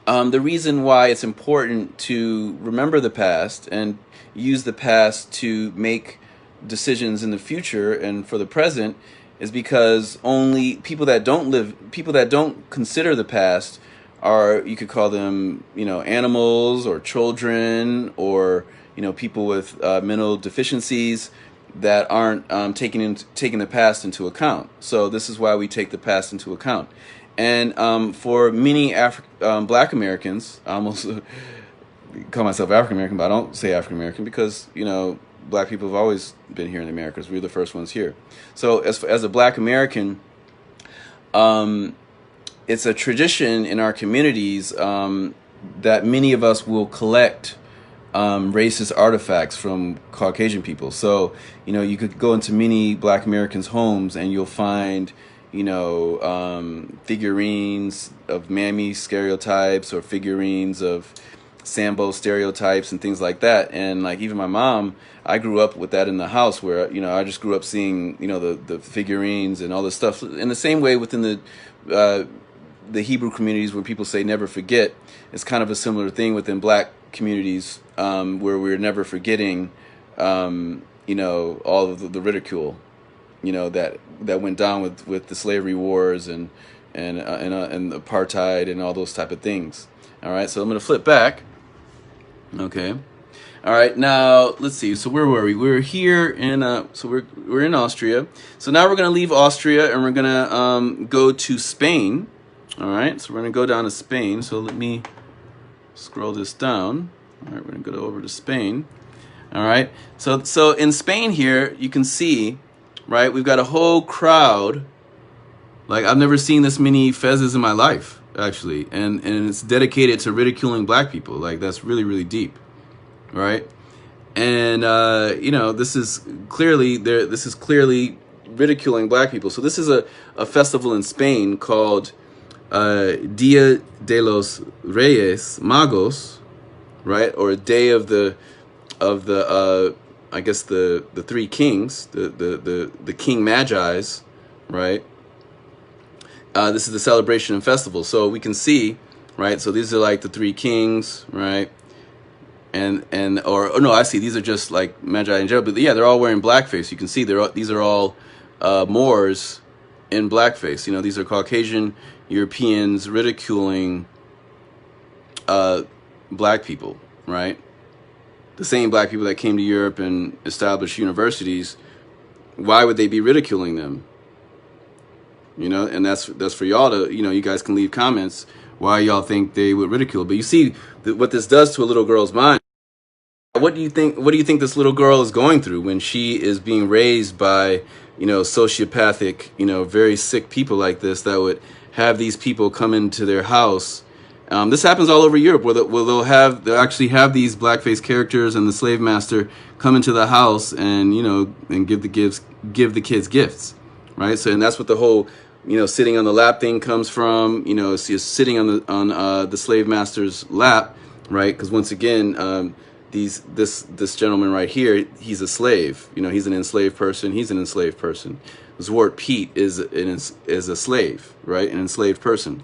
the reason why it's important to remember the past and use the past to make decisions in the future and for the present is because only people that don't consider the past are, you could call them, you know, animals or children or, you know, people with mental deficiencies that aren't taking the past into account. So this is why we take the past into account. And for many Black Americans, I almost call myself African American, but I don't say African American because, you know, Black people have always been here in the Americas. We're the first ones here. So as a Black American, it's a tradition in our communities that many of us will collect racist artifacts from Caucasian people. So, you know, you could go into many Black Americans' homes and you'll find, you know, figurines of mammy stereotypes or figurines of Sambo stereotypes and things like that. And like even my mom, I grew up with that in the house where, you know, I just grew up seeing, you know, the figurines and all this stuff. In the same way within the Hebrew communities where people say never forget, it's kind of a similar thing within Black communities where we're never forgetting, you know, all of the ridicule, you know, that went down with the slavery wars and apartheid and all those type of things. All right, so I'm going to flip back. Okay. All right, now let's see. So where were we? We were here in so we're in Austria. So now we're going to leave Austria and we're going to go to Spain. All right, so we're going to go down to Spain. So let me scroll this down. All right, we're going to go over to Spain. All right, so in Spain here, you can see, right, we've got a whole crowd. Like, I've never seen this many fezzes in my life, actually. And it's dedicated to ridiculing Black people. Like, that's really, really deep, right? And, you know, this is clearly ridiculing Black people. So this is a festival in Spain called Dia de los Reyes Magos, right? Or a day of the I guess the three kings, the King Magi's, right? This is the celebration and festival. So we can see, right? So these are like the three kings, right? Or no, I see these are just like Magi in general. But yeah, they're all wearing blackface. You can see these are all Moors in blackface. You know, these are Caucasian Europeans ridiculing Black people, right? The same Black people that came to Europe and established universities. Why would they be ridiculing them? You know, and that's for y'all to, you know, you guys can leave comments why y'all think they would ridicule. But you see what this does to a little girl's mind. What do you think this little girl is going through when she is being raised by, you know, sociopathic, you know, very sick people like this that would have these people come into their house? This happens all over Europe where they'll actually have these blackface characters and the slave master come into the house and, you know, and give the kids gifts, right? So, and that's what the whole, you know, sitting on the lap thing comes from. You know, it's just sitting on the slave master's lap, right? Because once again, this gentleman right here, he's a slave. You know, he's an enslaved person. He's an enslaved person. Zwarte Piet is a slave, right? An enslaved person.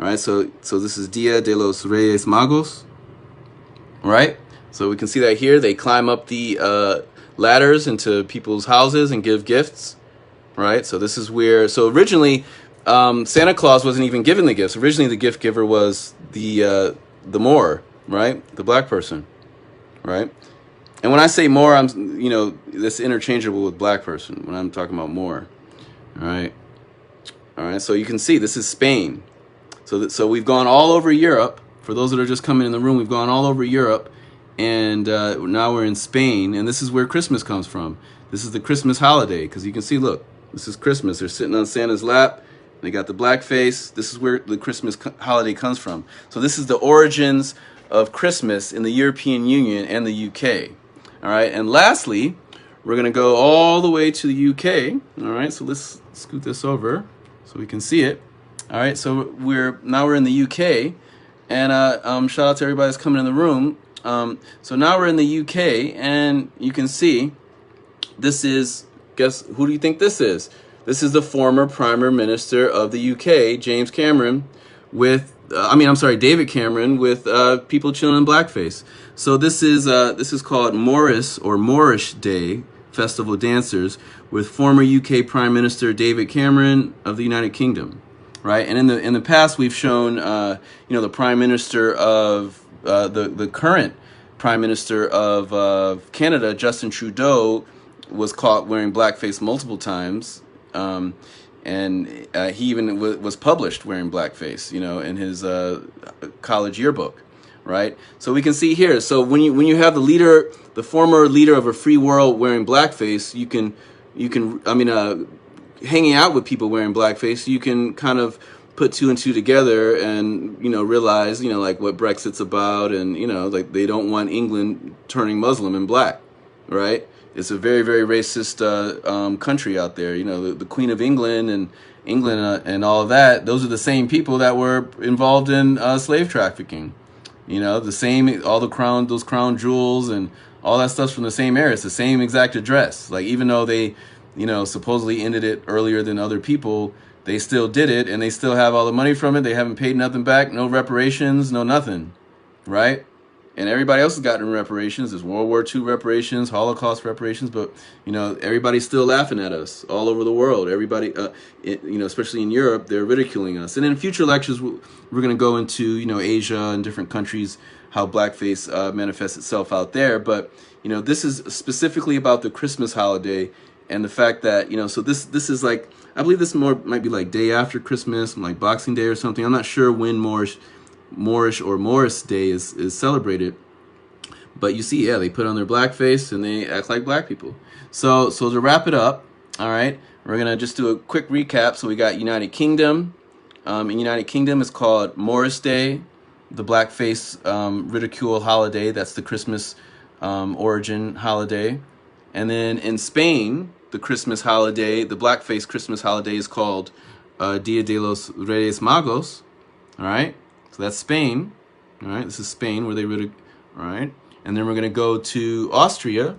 All right, so this is Dia de los Reyes Magos, right? So we can see that here. They climb up the ladders into people's houses and give gifts, right? So this is where. So originally, Santa Claus wasn't even given the gifts. Originally, the gift giver was the Moor, right? The Black person, right? And when I say Moor, I'm, you know, that's interchangeable with Black person when I'm talking about Moor, all right? All right. So you can see this is Spain. So we've gone all over Europe. For those that are just coming in the room, we've gone all over Europe, and now we're in Spain, and this is where Christmas comes from. This is the Christmas holiday, because you can see, look, this is Christmas. They're sitting on Santa's lap. They got the blackface. This is where the Christmas holiday comes from. So this is the origins of Christmas in the European Union and the UK. All right, and lastly, we're going to go all the way to the UK. All right, so let's scoot this over so we can see it. All right, so we're in the UK, and shout out to everybody that's coming in the room. So now we're in the UK, and you can see this is, guess who do you think this is? This is the former Prime Minister of the UK, James Cameron, with David Cameron, with people chilling in blackface. So this is called Morris or Moorish Day Festival Dancers with former UK Prime Minister David Cameron of the United Kingdom, right? And in the past we've shown the Prime Minister of the current Prime Minister of Canada, Justin Trudeau, was caught wearing blackface multiple times. And he even was published wearing blackface, in his college yearbook, right? So we can see here. So when you have the former leader of a free world wearing blackface, you can hanging out with people wearing blackface, you can kind of put two and two together and realize like what Brexit's about, and like they don't want England turning Muslim and black, right? It's a very, very racist country out there. The Queen of England and all of that. Those are the same people that were involved in slave trafficking. The same, all those crown jewels and all that stuff's from the same era. It's the same exact address. Like even though they, supposedly ended it earlier than other people, they still did it, and they still have all the money from it. They haven't paid nothing back, no reparations, no nothing, right? And everybody else has gotten reparations. There's World War II reparations, Holocaust reparations, but everybody's still laughing at us all over the world. Everybody, especially in Europe, they're ridiculing us. And in future lectures, we're going to go into Asia and different countries, how blackface manifests itself out there. But this is specifically about the Christmas holiday and the fact that so this is like, I believe this might be like day after Christmas, like Boxing Day or something. I'm not sure when Moorish or Morris Day is celebrated, but you see, they put on their blackface and they act like black people. So to wrap it up, all right, we're gonna just do a quick recap. So we got United Kingdom. In United Kingdom, it's called Morris Day, the blackface ridicule holiday. That's the Christmas origin holiday. And then in Spain, the Christmas holiday, the blackface Christmas holiday, is called Dia de los Reyes Magos. All right. So that's Spain, all right? This is Spain where they really, all right? And then we're going to go to Austria.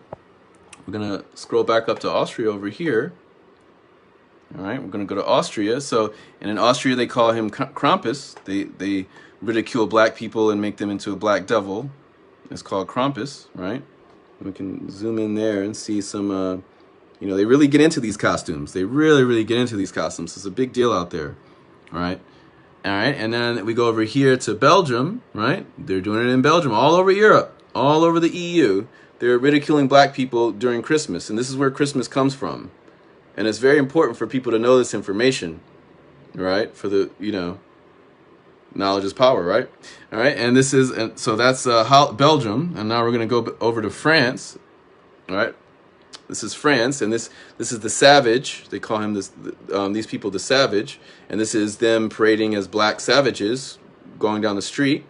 We're going to scroll back up to Austria over here. All right, we're going to go to Austria. So, and in Austria, they call him Krampus. They ridicule black people and make them into a black devil. It's called Krampus, right? And we can zoom in there and see some, they really get into these costumes. They really, really get into these costumes. It's a big deal out there, all right? All right, and then we go over here to Belgium, right? They're doing it in Belgium, all over Europe, all over the EU. They're ridiculing black people during Christmas, and this is where Christmas comes from. And it's very important for people to know this information, right? For the, knowledge is power, right? All right, and this is, and so that's Belgium, and now we're going to go over to France, all right? This is France, and this is the Savage. They call him these people the Savage, and this is them parading as black savages going down the street,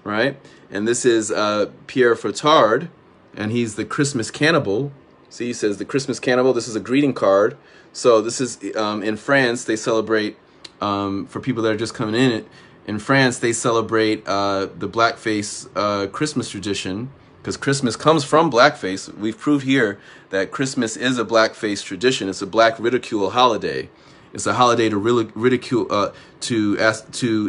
right? And this is Pierre Fatard, and he's the Christmas cannibal. See, he says the Christmas cannibal. This is a greeting card. So this is in France. They celebrate for people that are just coming in. In France, they celebrate the blackface Christmas tradition. Because Christmas comes from blackface. We've proved here that Christmas is a blackface tradition. It's a black ridicule holiday. It's a holiday to ridicule, to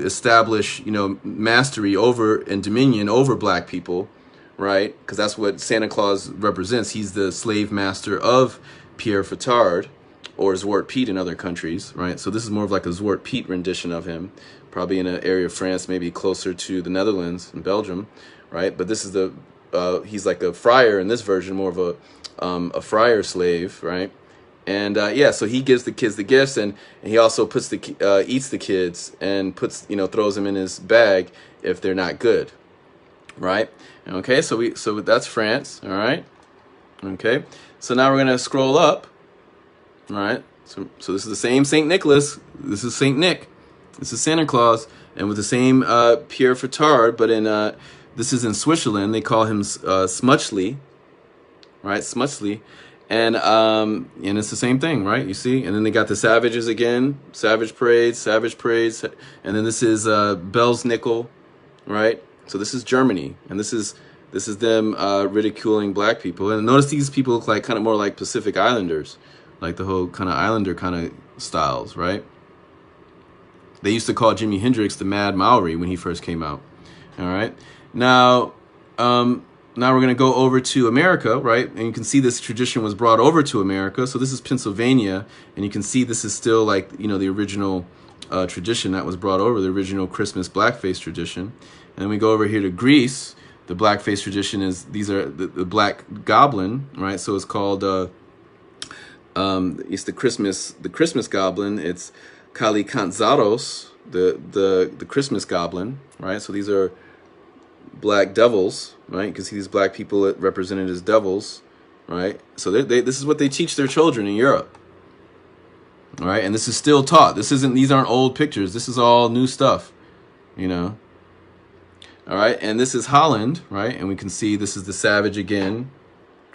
establish, mastery over and dominion over black people, right? Because that's what Santa Claus represents. He's the slave master of Pierre Fatard, or Zwarte Piet in other countries, right? So this is more of like a Zwarte Piet rendition of him, probably in an area of France, maybe closer to the Netherlands and Belgium, right? But this is he's like a friar in this version, more of a friar slave, right? And so he gives the kids the gifts, and he also puts eats the kids and throws them in his bag if they're not good, right? Okay, so that's France, all right? Okay, so now we're gonna scroll up, all right? So this is the same Saint Nicholas. This is Saint Nick. This is Santa Claus, and with the same Pierre Fatard, but in this is in Switzerland. They call him Smuchli, right? Smuchli. And it's the same thing, right? You see? And then they got the savages again, savage parades. And then this is Bell's Nickel, right? So this is Germany, and this is them ridiculing black people. And notice these people look like kind of more like Pacific Islanders, like the whole kind of Islander kind of styles, right? They used to call Jimi Hendrix the Mad Maori when he first came out. All right. Now we're going to go over to America, right? And you can see this tradition was brought over to America. So this is Pennsylvania, and you can see this is still like, the original tradition that was brought over, the original Christmas blackface tradition. And then we go over here to Greece. The blackface tradition is, these are the black goblin, right? So it's called, it's the Christmas goblin. It's Kalikantzaros, the Christmas goblin, right? So these are black devils, right? You can see these black people represented as devils, right? So this is what they teach their children in Europe, all right? And this is still taught. These aren't old pictures. This is all new stuff, all right? And this is Holland, right? And we can see this is the savage again,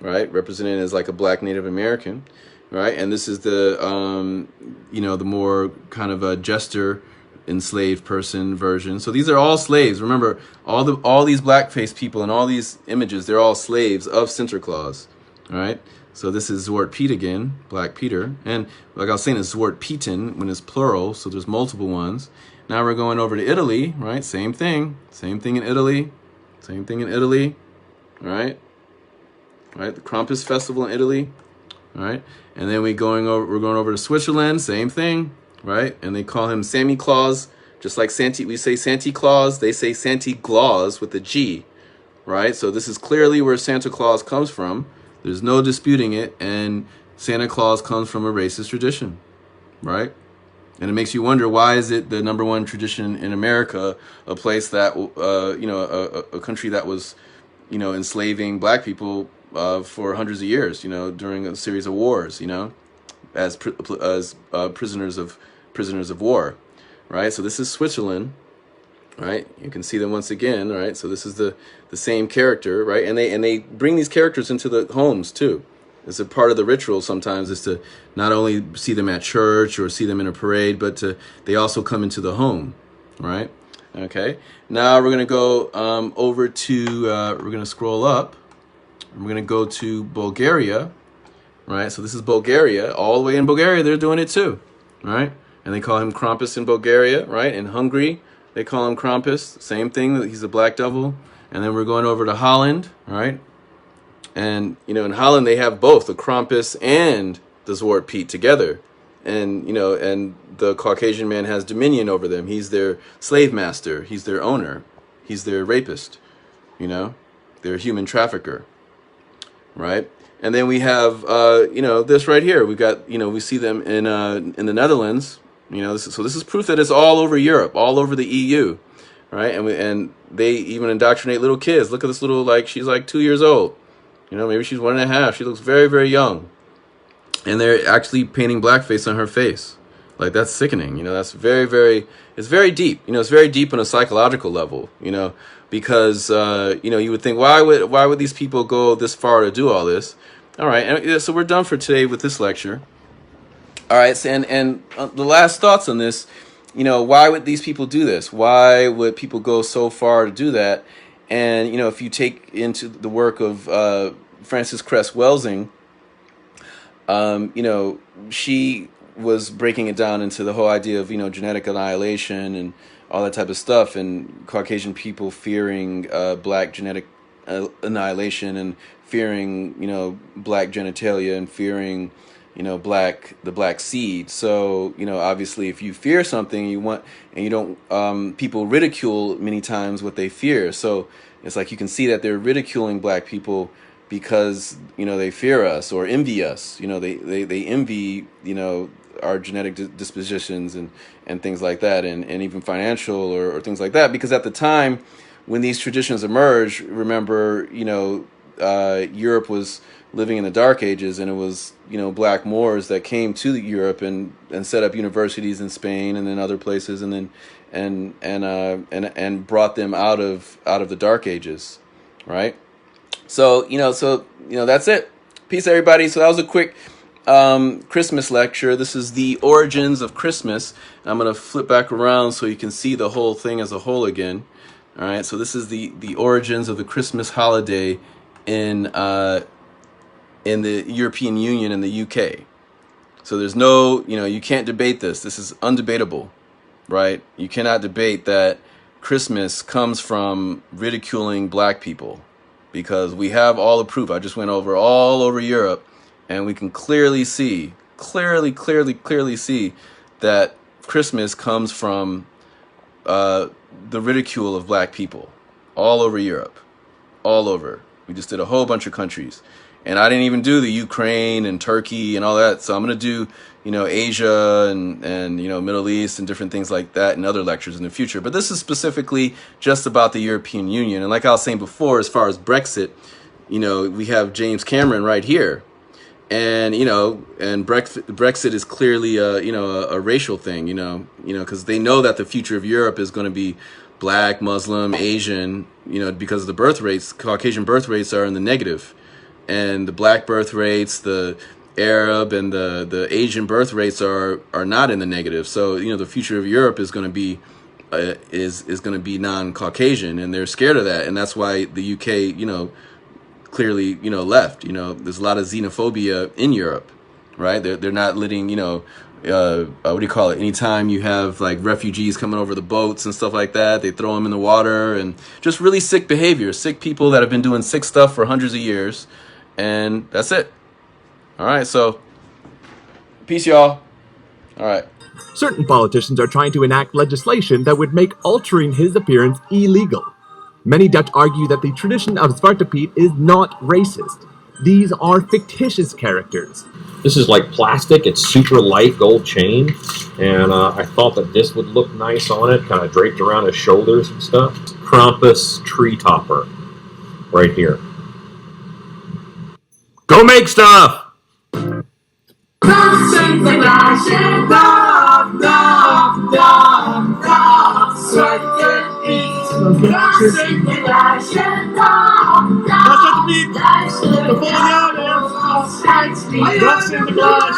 right? Represented as like a black Native American, right? And this is the, the more kind of a jester, enslaved person version. So these are all slaves. Remember, all these blackface people and all these images, they're all slaves of Santa Claus. All right. So this is Zwarte Piet again, Black Peter, and like I was saying, it's Zwarte Pieten when it's plural. So there's multiple ones. Now we're going over to Italy, right? Same thing in Italy. All right. All right. The Krampus festival in Italy. All right. And then we're going over to Switzerland. Same thing. Right? And they call him Sammy Claus, just like we say Santa Claus, they say Santa Claus with a G, right? So this is clearly where Santa Claus comes from. There's no disputing it, and Santa Claus comes from a racist tradition, right? And it makes you wonder, why is it the number one tradition in America, a place that, a country that was, enslaving black people for hundreds of years, during a series of wars, as prisoners of war, right? So this is Switzerland, right? You can see them once again, right? So this is the same character, right? And they bring these characters into the homes too. It's a part of the ritual sometimes, is to not only see them at church or see them in a parade, but they also come into the home, right? Okay. Now we're gonna go over to we're gonna scroll up. We're gonna go to Bulgaria. Right, so this is Bulgaria. All the way in Bulgaria, they're doing it too, right? And they call him Krampus in Bulgaria, right? In Hungary, they call him Krampus. Same thing, he's a black devil. And then we're going over to Holland, right? And, in Holland, they have both the Krampus and the Zwarte Piet together. And, and the Caucasian man has dominion over them. He's their slave master. He's their owner. He's their rapist, their human trafficker, right? And then we have, this right here. We've got, we see them in the Netherlands. So this is proof that it's all over Europe, all over the EU, right? And they even indoctrinate little kids. Look at this little, she's like 2 years old. Maybe she's 1.5. She looks very, very young. And they're actually painting blackface on her face. Like, that's sickening. That's very, very, it's very deep. It's very deep on a psychological level, because, you would think, why would these people go this far to do all this? All right, and so we're done for today with this lecture. All right, so, and the last thoughts on this, why would these people do this? Why would people go so far to do that? And, if you take into the work of Frances Cress Welsing, she was breaking it down into the whole idea of, genetic annihilation and all that type of stuff, and Caucasian people fearing black genetic annihilation, and fearing, black genitalia, and fearing, the black seed. So, obviously, if you fear something, you don't, people ridicule many times what they fear. So it's like you can see that they're ridiculing black people because, they fear us or envy us. They envy, our genetic dispositions and things like that, and even financial or things like that. Because at the time when these traditions emerged, remember, Europe was living in the Dark Ages, and it was, black Moors that came to Europe and set up universities in Spain and then other places, and then and brought them out of the Dark Ages, right? So that's it. Peace, everybody. So that was a quick Christmas lecture. This is the origins of Christmas. I'm going to flip back around so you can see the whole thing as a whole again. All right, so this is the origins of the Christmas holiday in the European Union and the UK. So there's no, you can't debate this. This is undebatable, right? You cannot debate that Christmas comes from ridiculing black people, because we have all the proof. I just went all over Europe, and we can clearly see that Christmas comes from the ridicule of black people all over Europe, all over. We just did a whole bunch of countries, and I didn't even do the Ukraine and Turkey and all that. So I'm going to do, Asia and Middle East and different things like that in other lectures in the future. But this is specifically just about the European Union. And like I was saying before, as far as Brexit, we have James Cameron right here. And, and Brexit is clearly a racial thing, because they know that the future of Europe is going to be black, Muslim, Asian, because the birth rates, Caucasian birth rates are in the negative. And the black birth rates, the Arab and the Asian birth rates are not in the negative. So, the future of Europe is going to be is going to be non-Caucasian, and they're scared of that. And that's why the UK, clearly, left. There's a lot of xenophobia in Europe, right? They're not letting, what do you call it? Anytime you have like refugees coming over the boats and stuff like that, they throw them in the water, and just really sick behavior, sick people that have been doing sick stuff for hundreds of years. And that's it. All right, so peace, y'all. All right. Certain politicians are trying to enact legislation that would make altering his appearance illegal. Many Dutch argue that the tradition of Zwarte Piet is not racist. These are fictitious characters. This is like plastic. It's super light gold chain, and I thought that this would look nice on it, kind of draped around his shoulders and stuff. Krampus tree topper, right here. Go make stuff! Sinterklaas, de volgende jaar, dat Sinterklaas.